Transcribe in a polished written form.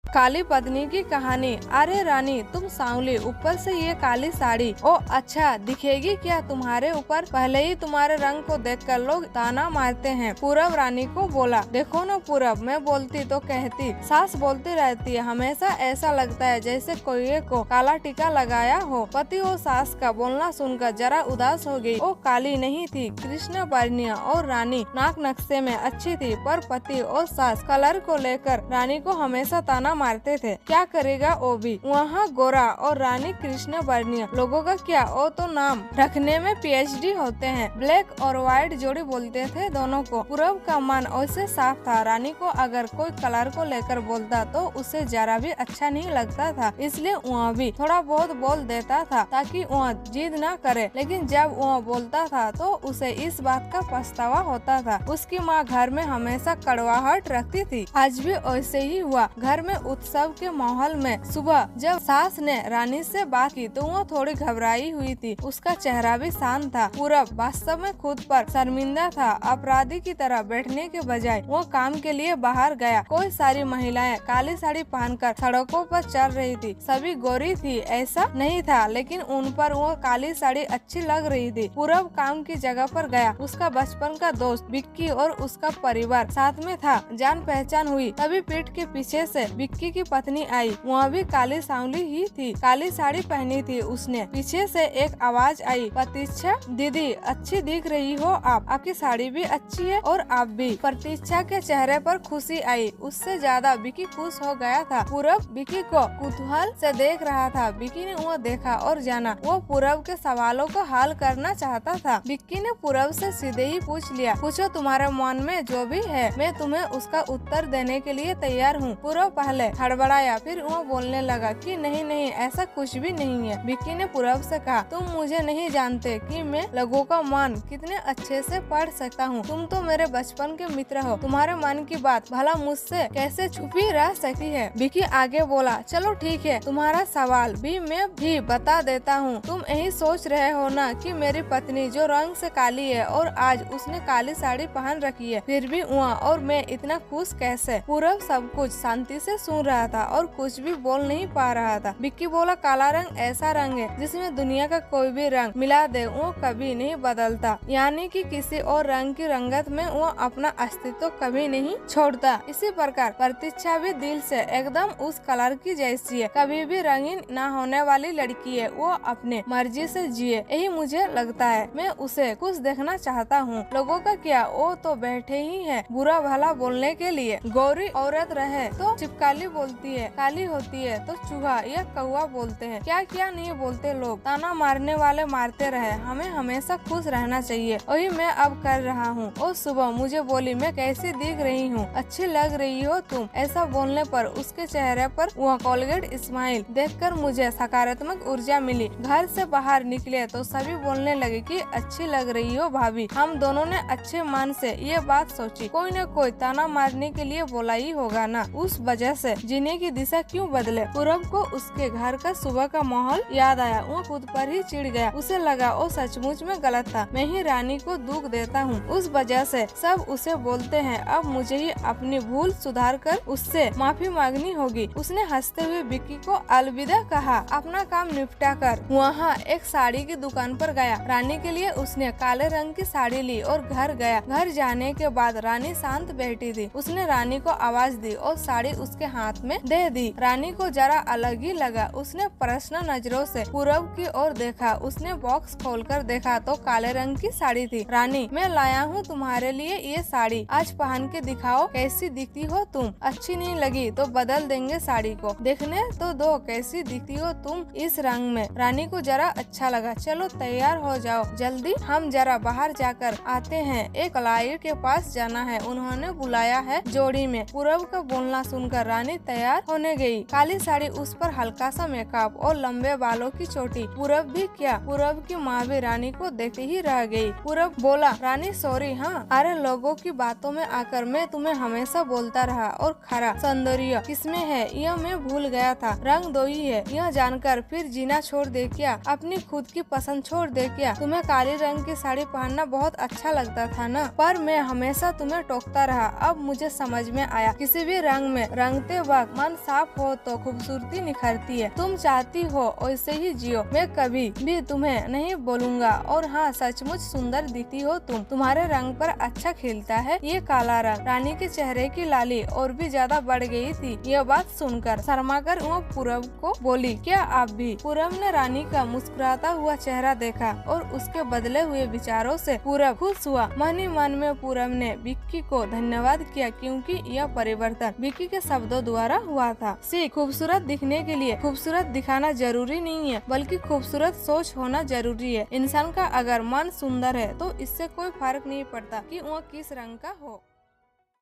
काली पत्नी की कहानी। अरे रानी तुम सांवली, ऊपर से ये काली साड़ी, ओ अच्छा दिखेगी क्या तुम्हारे ऊपर? पहले ही तुम्हारे रंग को देखकर लोग ताना मारते हैं। पूरब रानी को बोला, देखो न पूरब, मैं बोलती तो कहती, सास बोलती रहती है, हमेशा ऐसा लगता है जैसे कोई को काला टीका लगाया हो। पति और सास का बोलना सुनकर जरा उदास हो गई। वो काली नहीं थी, कृष्ण वर्णीय और रानी नाक नक्शे में अच्छी थी, पर पति और सास कलर को लेकर रानी को हमेशा ताना मारते थे। क्या करेगा वो भी, वहाँ गोरा और रानी कृष्ण वर्णीय। लोगों का क्या, वो तो नाम रखने में पीएचडी होते हैं। ब्लैक और व्हाइट जोड़ी बोलते थे दोनों को। पूरब का मन वैसे साफ था, रानी को अगर कोई कलर को लेकर बोलता तो उसे जरा भी अच्छा नहीं लगता था, इसलिए वह भी थोड़ा बहुत बोल देता था ताकि वह जिद न करे। लेकिन जब वह बोलता था तो उसे इस बात का पछतावा होता था। उसकी माँ घर में हमेशा कड़वाहट रखती थी, आज भी वैसे ही हुआ। घर में उत्सव के माहौल में सुबह जब सास ने रानी से बात की तो वो थोड़ी घबराई हुई थी। उसका चेहरा भी शांत था। पूरब वास्तव में खुद पर शर्मिंदा था। अपराधी की तरह बैठने के बजाय वो काम के लिए बाहर गया। कोई सारी महिलाएं काली साड़ी पहनकर सड़कों पर चल रही थी। सभी गोरी थी ऐसा नहीं था, लेकिन उन पर वो काली साड़ी अच्छी लग रही थी। पूरब काम की जगह पर गया। उसका बचपन का दोस्त विक्की और उसका परिवार साथ में था। जान पहचान हुई, तभी पीठ के पीछे से विक्की की पत्नी आई। वह भी काली सांवली ही थी, काली साड़ी पहनी थी उसने। पीछे से एक आवाज आई, प्रतीक्षा दीदी अच्छी दिख रही हो आप, आपकी साड़ी भी अच्छी है और आप भी। प्रतीक्षा के चेहरे पर खुशी आई, उससे ज्यादा विक्की खुश हो गया था। पूरब विक्की को कुतूहल से देख रहा था। विक्की ने वो देखा और जाना। वो पूरब के सवालों का हल करना चाहता था। विक्की ने पूरब से सीधे ही पूछ लिया, पूछो तुम्हारे मन में जो भी है, मैं तुम्हें उसका उत्तर देने के लिए तैयार हूँ। पूरब पहले हड़बड़ाया, फिर वो बोलने लगा कि नहीं नहीं ऐसा कुछ भी नहीं है। विक्की ने पूरब से कहा, तुम मुझे नहीं जानते कि मैं लोगों का मन कितने अच्छे से पढ़ सकता हूँ। तुम तो मेरे बचपन के मित्र हो, तुम्हारे मन की बात भला मुझसे कैसे छुपी रह सकती है। विक्की आगे बोला, चलो ठीक है, तुम्हारा सवाल भी मैं भी बता देता हूँ। तुम यही सोच रहे हो ना कि मेरी पत्नी जो रंग से काली है और आज उसने काली साड़ी पहन रखी है, फिर भी वहाँ और मैं इतना खुश कैसे। पूरब सब कुछ शांति से सुन रहा था और कुछ भी बोल नहीं पा रहा था। विक्की बोला, काला रंग ऐसा रंग है जिसमें दुनिया का कोई भी रंग मिला दे वो कभी नहीं बदलता, यानी कि किसी और रंग की रंगत में वो अपना अस्तित्व कभी नहीं छोड़ता। इसी प्रकार प्रतीक्षा भी दिल से एकदम उस कलर की जैसी है, कभी भी रंगीन न होने वाली लड़की है। वो अपने मर्जी से जिए, यही मुझे लगता है। मैं उसे खुश देखना चाहता हूँ। लोगों का क्या, वो तो बैठे ही है बुरा भला बोलने के लिए। गोरी औरत रहे तो चिपकाली बोलती है, काली होती है तो चूहा या कौवा बोलते हैं। क्या क्या नहीं बोलते लोग। ताना मारने वाले मारते रहे, हमें हमेशा खुश रहना चाहिए। वही मैं अब कर रहा हूँ। और सुबह मुझे बोली, मैं कैसी दिख रही हूँ, अच्छी लग रही हो तुम। ऐसा बोलने पर उसके चेहरे पर वह कोलगेट स्माइल देखकर मुझे सकारात्मक ऊर्जा मिली। घर से बाहर निकले तो सभी बोलने लगे कि अच्छी लग रही हो भाभी। हम दोनों ने अच्छे मन से ये बात सोची, कोई न कोई ताना मारने के लिए बोला ही होगा ना। उस वजह से जीने की दिशा क्यों बदले। पूरब को उसके घर का सुबह का माहौल याद आया। वो खुद पर ही चिढ़ गया। उसे लगा वो सचमुच में गलत था, मैं ही रानी को दुख देता हूँ, उस वजह से सब उसे बोलते हैं। अब मुझे ही अपनी भूल सुधार कर उससे माफी मांगनी होगी। उसने हंसते हुए विक्की को अलविदा कहा। अपना काम निपटा कर वहाँ एक साड़ी की दुकान पर गया। रानी के लिए उसने काले रंग की साड़ी ली और घर गया। घर जाने के बाद रानी शांत बैठी थी। उसने रानी को आवाज दी और साड़ी उसके हाथ में दे दी। रानी को जरा अलग ही लगा। उसने प्रश्न नजरों से पूरब की ओर देखा। उसने बॉक्स खोलकर देखा तो काले रंग की साड़ी थी। रानी, मैं लाया हूँ तुम्हारे लिए ये साड़ी, आज पहन के दिखाओ कैसी दिखती हो तुम। अच्छी नहीं लगी तो बदल देंगे साड़ी को, देखने तो दो कैसी दिखती हो तुम इस रंग में। रानी को जरा अच्छा लगा। चलो तैयार हो जाओ, जल्दी हम जरा बाहर जाकर आते हैं, एक क्लाइंट के पास जाना है, उन्होंने बुलाया है जोड़ी में। पूरब का बोलना सुनकर रानी तैयार होने गई। काली साड़ी, उस पर हल्का सा मेकअप और लंबे बालों की चोटी। पूरब भी क्या, पूरब की माँ भी रानी को देखते ही रह गई। पूरब बोला, रानी सॉरी। हाँ, अरे लोगों की बातों में आकर मैं तुम्हें हमेशा बोलता रहा और खरा सौंदर्य किसमें है यह मैं भूल गया था। रंग दो ही है यह जानकर फिर जीना छोड़ दे क्या, अपनी खुद की पसंद छोड़ दे क्या। तुम्हें काली रंग की साड़ी पहनना बहुत अच्छा लगता था ना, पर मैं हमेशा तुम्हें टोकता रहा। अब मुझे समझ में आया, किसी भी रंग में रंगते जियोते वक्त मन साफ हो तो खूबसूरती निखरती है। तुम चाहती हो वैसे ही जियो, मैं कभी भी तुम्हें नहीं बोलूँगा। और हाँ, सचमुच सुंदर दिखती हो तुम, तुम्हारे रंग पर अच्छा खिलता है ये काला रंग। रानी के चेहरे की लाली और भी ज्यादा बढ़ गई थी। यह बात सुनकर शर्माकर वो पूरब को बोली, क्या आप भी? पूरब ने रानी का मुस्कुराता हुआ चेहरा देखा और उसके बदले हुए विचारों से पूरब खुश हुआ। मन ही मन में पूरब ने विक्की को धन्यवाद किया, क्योंकि यह परिवर्तन विक्की के शब्दों द्वारा हुआ था। सीख, खूबसूरत दिखने के लिए खूबसूरत दिखाना जरूरी नहीं है, बल्कि खूबसूरत सोच होना जरूरी है। इंसान का अगर मन सुंदर है तो इससे कोई फर्क नहीं पड़ता कि वह किस रंग का हो।